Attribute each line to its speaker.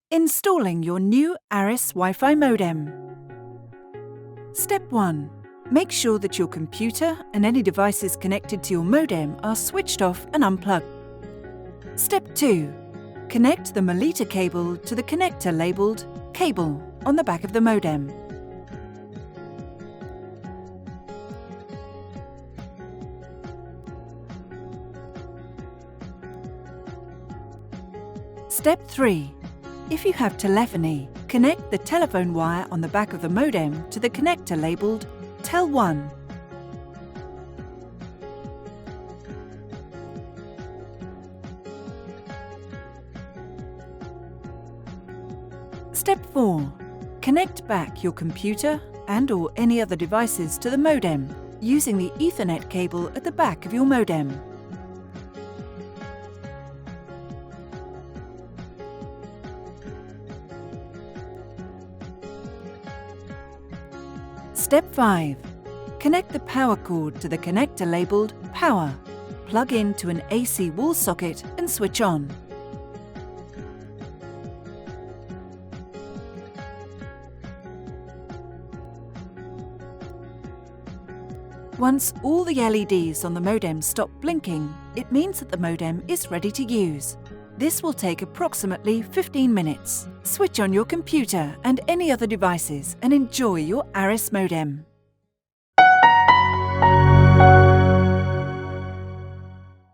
Speaker 1: Installing your new Arris Wi-Fi modem. Step 1. Make sure that your computer and any devices connected to your modem are switched off and unplugged. Step 2. Connect the Melita cable to the connector labelled Cable on the back of the modem. Step 3. If you have telephony, connect the telephone wire on the back of the modem to the connector labelled Tel1. Step 4. Connect back your computer and/or any other devices to the modem using the Ethernet cable at the back of your modem. Step 5. Connect the power cord to the connector labelled Power. Plug into an AC wall socket and switch on. Once all the LEDs on the modem stop blinking, it means that the modem is ready to use. This will take approximately 15 minutes. Switch on your computer and any other devices and enjoy your Arris modem.